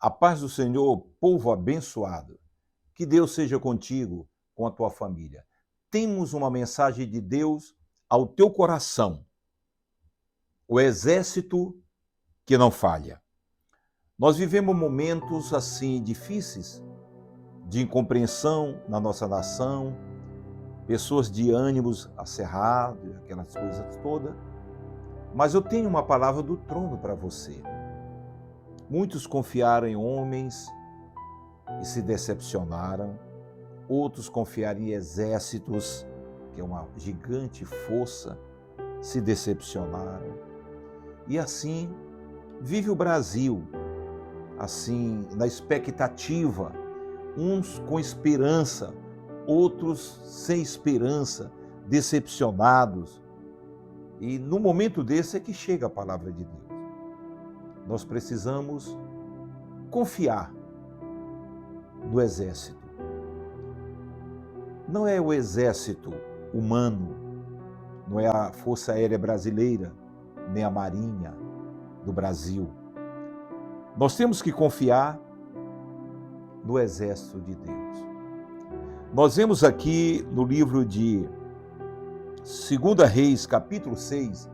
A paz do Senhor, povo abençoado. Que Deus seja contigo, com a tua família. Temos uma mensagem de Deus ao teu coração. O exército que não falha. Nós vivemos momentos assim difíceis, de incompreensão na nossa nação, pessoas de ânimos acerrados, aquelas coisas todas. Mas eu tenho uma palavra do trono para você. Muitos confiaram em homens e se decepcionaram. Outros confiaram em exércitos, que é uma gigante força, se decepcionaram. E assim vive o Brasil, assim, na expectativa, uns com esperança, outros sem esperança, decepcionados. E no momento desse é que chega a palavra de Deus. Nós precisamos confiar no exército. Não é o exército humano, não é a Força Aérea Brasileira, nem a Marinha do Brasil. Nós temos que confiar no exército de Deus. Nós vemos aqui no livro de 2 Reis, capítulo 6,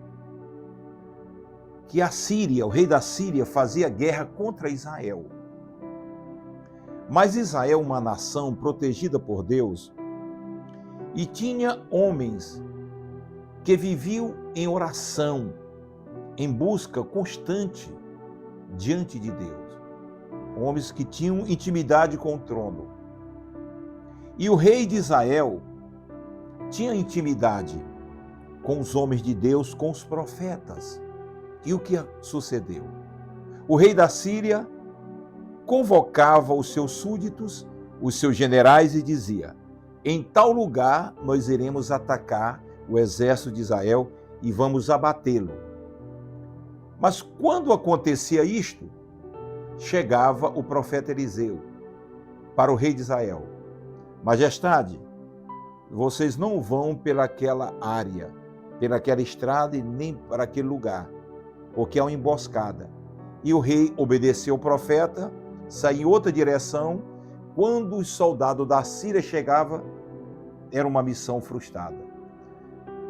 que a Síria, o rei da Síria, fazia guerra contra Israel. Mas Israel, uma nação protegida por Deus, e tinha homens que viviam em oração, em busca constante diante de Deus. Homens que tinham intimidade com o trono. E o rei de Israel tinha intimidade com os homens de Deus, com os profetas. E o que sucedeu? O rei da Síria convocava os seus súditos, os seus generais, e dizia: em tal lugar nós iremos atacar o exército de Israel e vamos abatê-lo. Mas quando acontecia isto, chegava o profeta Eliseu para o rei de Israel: majestade, vocês não vão pelaquela área, pelaquela estrada e nem para aquele lugar, porque é uma emboscada. E o rei obedeceu ao profeta, saiu em outra direção. Quando os soldados da Síria chegavam, era uma missão frustrada.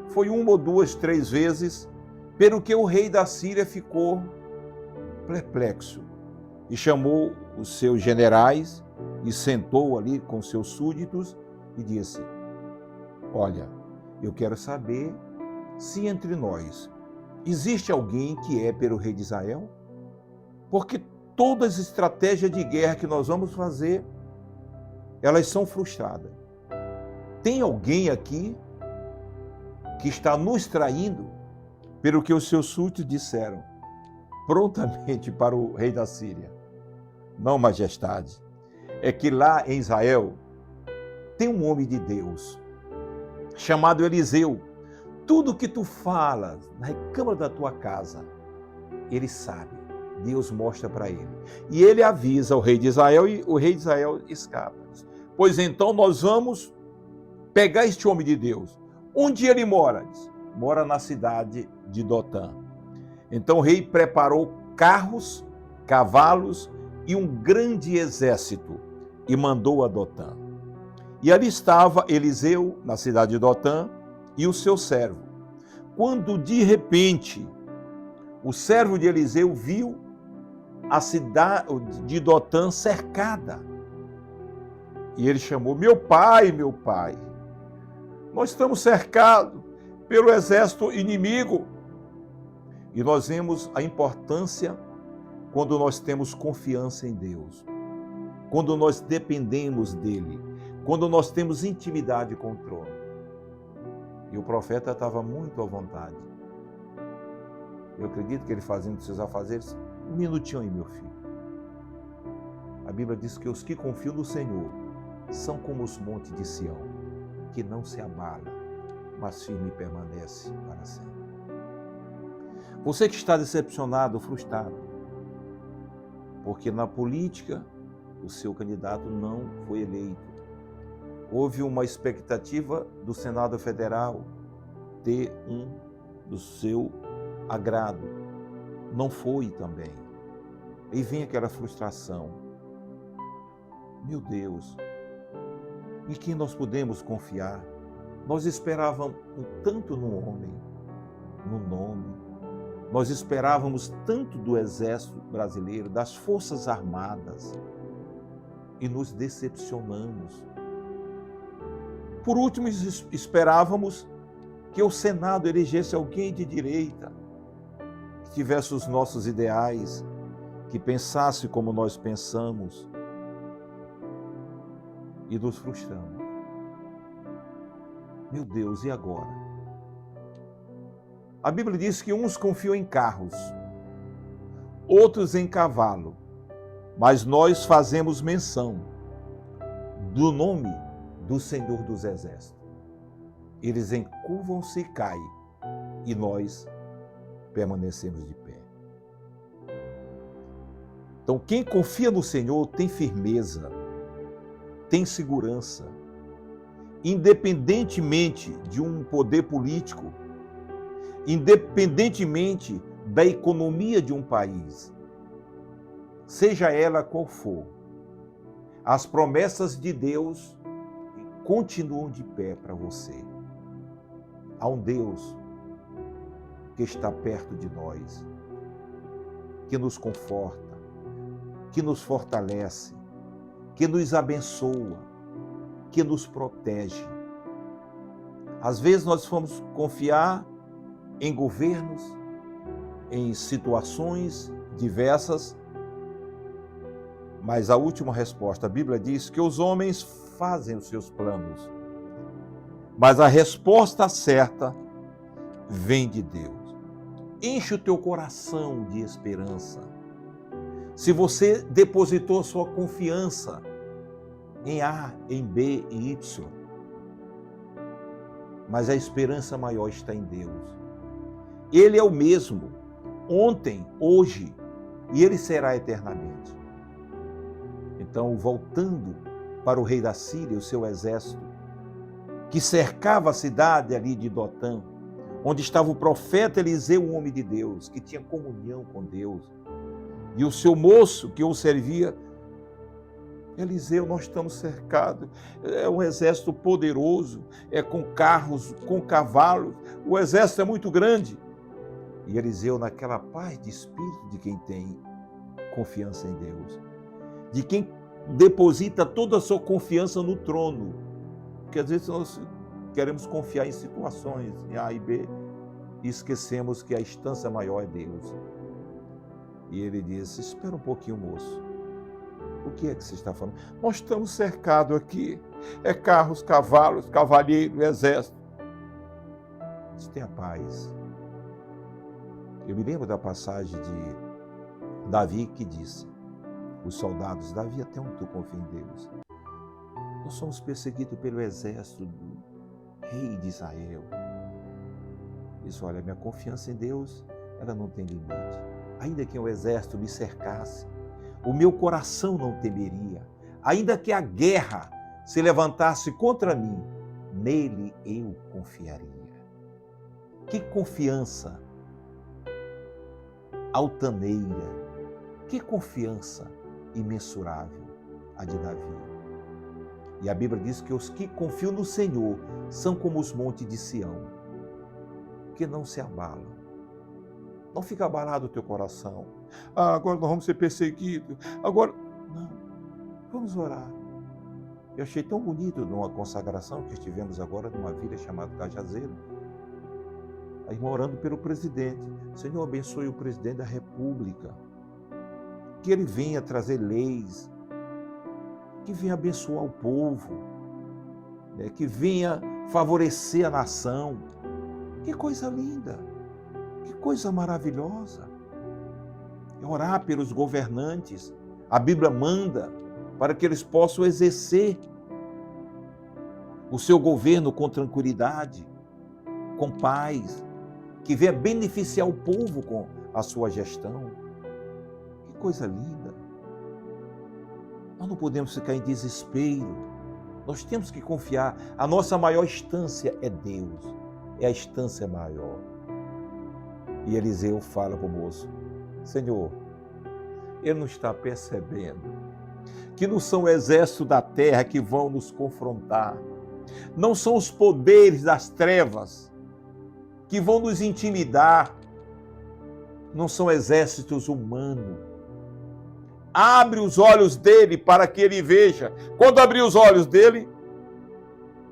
Foi uma ou duas, três vezes, pelo que o rei da Síria ficou perplexo e chamou os seus generais e sentou ali com seus súditos e disse: olha, eu quero saber se entre nós existe alguém que é pelo rei de Israel? Porque todas as estratégias de guerra que nós vamos fazer, elas são frustradas. Tem alguém aqui que está nos traindo? Pelo que os seus súditos disseram prontamente para o rei da Síria: não, majestade, é que lá em Israel tem um homem de Deus chamado Eliseu. Tudo que tu falas na recâmara da tua casa, ele sabe. Deus mostra para ele. E ele avisa o rei de Israel e o rei de Israel escapa. Pois então nós vamos pegar este homem de Deus. Onde ele mora? Mora na cidade de Dotã. Então o rei preparou carros, cavalos e um grande exército e mandou a Dotã. E ali estava Eliseu, na cidade de Dotã, e o seu servo. Quando de repente o servo de Eliseu viu a cidade de Dotã cercada, e ele chamou: meu pai, nós estamos cercados pelo exército inimigo. E nós vemos a importância quando nós temos confiança em Deus, quando nós dependemos dele, quando nós temos intimidade com o trono. E o profeta estava muito à vontade. Eu acredito que ele fazendo seus afazeres. Um minutinho aí, meu filho. A Bíblia diz que os que confiam no Senhor são como os montes de Sião, que não se abala, mas firme permanece para sempre. Você que está decepcionado, frustrado, porque na política o seu candidato não foi eleito. Houve uma expectativa do Senado Federal ter um do seu agrado. Não foi também. E vem aquela frustração. Meu Deus, em quem nós podemos confiar? Nós esperávamos tanto no homem, no nome. Nós esperávamos tanto do Exército Brasileiro, das Forças Armadas, e nos decepcionamos. Por último, esperávamos que o Senado elegesse alguém de direita, que tivesse os nossos ideais, que pensasse como nós pensamos, e nos frustramos. Meu Deus, e agora? A Bíblia diz que uns confiam em carros, outros em cavalo, mas nós fazemos menção do nome do Senhor dos Exércitos. Eles encurvam-se e caem, e nós permanecemos de pé. Então, quem confia no Senhor tem firmeza, tem segurança, independentemente de um poder político, independentemente da economia de um país, seja ela qual for, as promessas de Deus continuam de pé para você. Há um Deus que está perto de nós, que nos conforta, que nos fortalece, que nos abençoa, que nos protege. Às vezes nós vamos confiar em governos, em situações diversas, mas a última resposta, a Bíblia diz que os homens fazem os seus planos, mas a resposta certa vem de Deus. Enche o teu coração de esperança. Se você depositou sua confiança em A, em B e Y, mas a esperança maior está em Deus. Ele é o mesmo, ontem, hoje, e Ele será eternamente. Então, voltando para o rei da Síria, o seu exército, que cercava a cidade ali de Dotã, onde estava o profeta Eliseu, um homem de Deus, que tinha comunhão com Deus, e o seu moço que o servia, Eliseu, nós estamos cercados, é um exército poderoso, é com carros, com cavalos, o exército é muito grande. E Eliseu, naquela paz de espírito de quem tem confiança em Deus, de quem deposita toda a sua confiança no trono, porque às vezes nós queremos confiar em situações, em A e B, e esquecemos que a instância maior é Deus. E ele disse, espera um pouquinho, moço. O que é que você está falando? Nós estamos cercados aqui. É carros, cavalos, cavalheiro, exército. Você tenha paz. Eu me lembro da passagem de Davi que disse, os soldados, Davi, até onde tu confia em Deus? Nós somos perseguidos pelo exército do rei de Israel. Isso, olha, minha confiança em Deus, ela não tem limite. Ainda que o exército me cercasse, o meu coração não temeria. Ainda que a guerra se levantasse contra mim, nele eu confiaria. Que confiança altaneira, que confiança imensurável a de Davi. E a Bíblia diz que os que confiam no Senhor são como os montes de Sião, que não se abalam. Não fica abalado o teu coração. Ah, agora nós vamos ser perseguidos. Agora, não. Vamos orar. Eu achei tão bonito numa consagração que estivemos agora numa vila chamada Cajazeiro. A irmã orando pelo presidente. Senhor, abençoe o presidente da República. Que ele venha trazer leis. Que venha abençoar o povo. Né? Que venha favorecer a nação. Que coisa linda. Que coisa maravilhosa. Orar pelos governantes. A Bíblia manda para que eles possam exercer o seu governo com tranquilidade, com paz, que venha beneficiar o povo com a sua gestão. Que coisa linda. Nós não podemos ficar em desespero. Nós temos que confiar. A nossa maior instância é Deus. É a instância maior. E Eliseu fala para o moço, Senhor, ele não está percebendo que não são o exército da terra que vão nos confrontar, não são os poderes das trevas que vão nos intimidar, não são exércitos humanos. Abre os olhos dele para que ele veja. Quando abriu os olhos dele,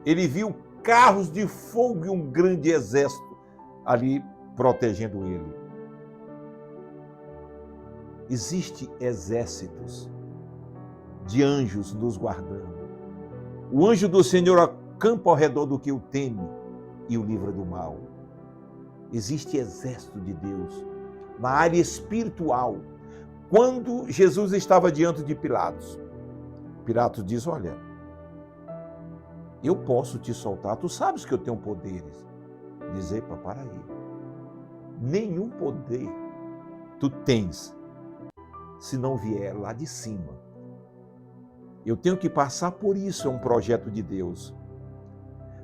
ele viu carros de fogo e um grande exército ali protegendo ele. Existem exércitos de anjos nos guardando. O anjo do Senhor acampa ao redor do que o teme e o livra do mal. Existe exército de Deus na área espiritual. Quando Jesus estava diante de Pilatos, Pilatos diz: olha, eu posso te soltar, tu sabes que eu tenho poderes. Diz: epa, para aí. Nenhum poder tu tens se não vier lá de cima. Eu tenho que passar por isso, é um projeto de Deus.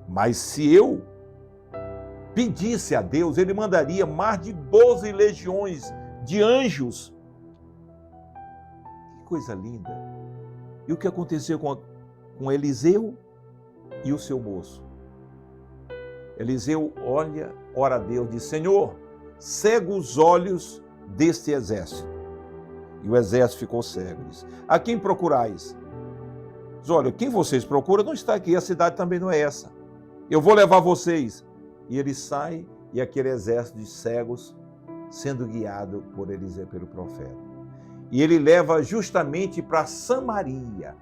Mas se eu pedisse a Deus, ele mandaria mais de 12 legiões de anjos. Que coisa linda. E o que aconteceu com Eliseu e o seu moço? Eliseu ora a Deus, diz: Senhor, cega os olhos deste exército. E o exército ficou cego. Diz: a quem procurais? Diz: olha, quem vocês procuram não está aqui, a cidade também não é essa. Eu vou levar vocês. E ele sai, e aquele exército de cegos sendo guiado por Eliseu, pelo profeta. E ele leva justamente para Samaria,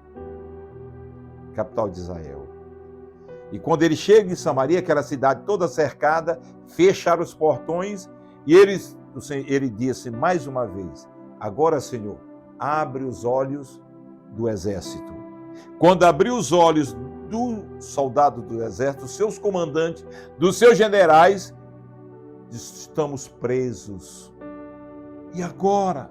capital de Israel. E quando ele chega em Samaria, aquela cidade toda cercada, fecharam os portões, e ele disse mais uma vez: agora, Senhor, abre os olhos do exército. Quando abriu os olhos do soldado do exército, dos seus comandantes, dos seus generais, estamos presos. E agora?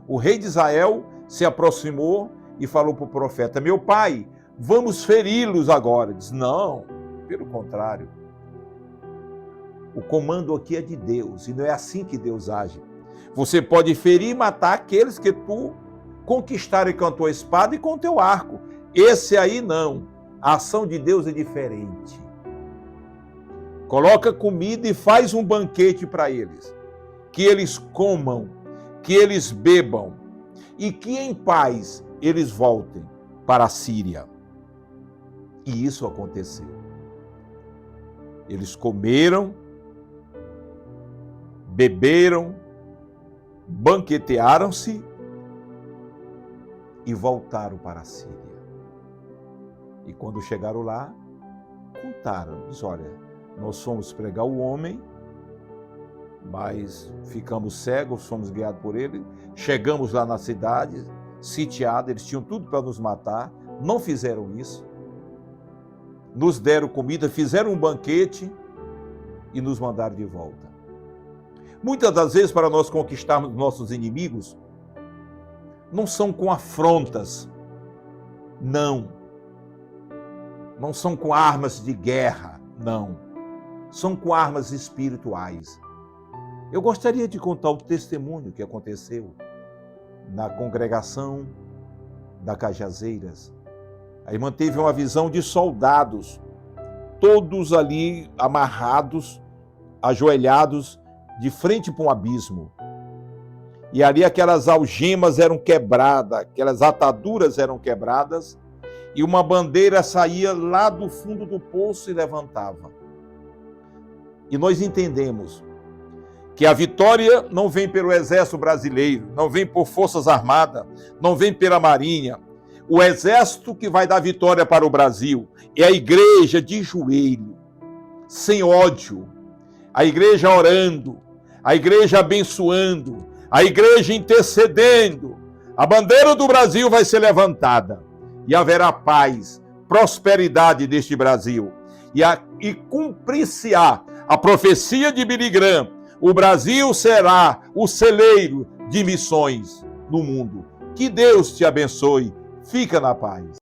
O rei de Israel se aproximou e falou para o profeta: meu pai, vamos feri-los agora. Diz: não, pelo contrário. O comando aqui é de Deus, e não é assim que Deus age. Você pode ferir e matar aqueles que tu conquistaram com a tua espada e com o teu arco. Esse aí não. A ação de Deus é diferente. Coloca comida e faz um banquete para eles. Que eles comam, que eles bebam e que em paz eles voltem para a Síria. E isso aconteceu. Eles comeram, beberam, banquetearam-se e voltaram para a Síria. E quando chegaram lá, contaram, diz: olha, nós fomos pregar o homem, mas ficamos cegos, fomos guiados por ele, chegamos lá na cidade, sitiada, eles tinham tudo para nos matar, não fizeram isso, nos deram comida, fizeram um banquete e nos mandaram de volta. Muitas das vezes, para nós conquistarmos nossos inimigos, não são com afrontas, não são com armas de guerra, não. São com armas espirituais. Eu gostaria de contar o testemunho que aconteceu na congregação da Cajazeiras. A irmã teve uma visão de soldados, todos ali amarrados, ajoelhados, de frente para um abismo. E ali aquelas algemas eram quebradas, aquelas ataduras eram quebradas, e uma bandeira saía lá do fundo do poço e levantava. E nós entendemos que a vitória não vem pelo exército brasileiro, não vem por forças armadas, não vem pela marinha. O exército que vai dar vitória para o Brasil é a igreja de joelho, sem ódio, a igreja orando, a igreja abençoando, a igreja intercedendo. A bandeira do Brasil vai ser levantada. E haverá paz, prosperidade neste Brasil. E cumprir-se-á a profecia de Billy Graham: o Brasil será o celeiro de missões no mundo. Que Deus te abençoe. Fica na paz.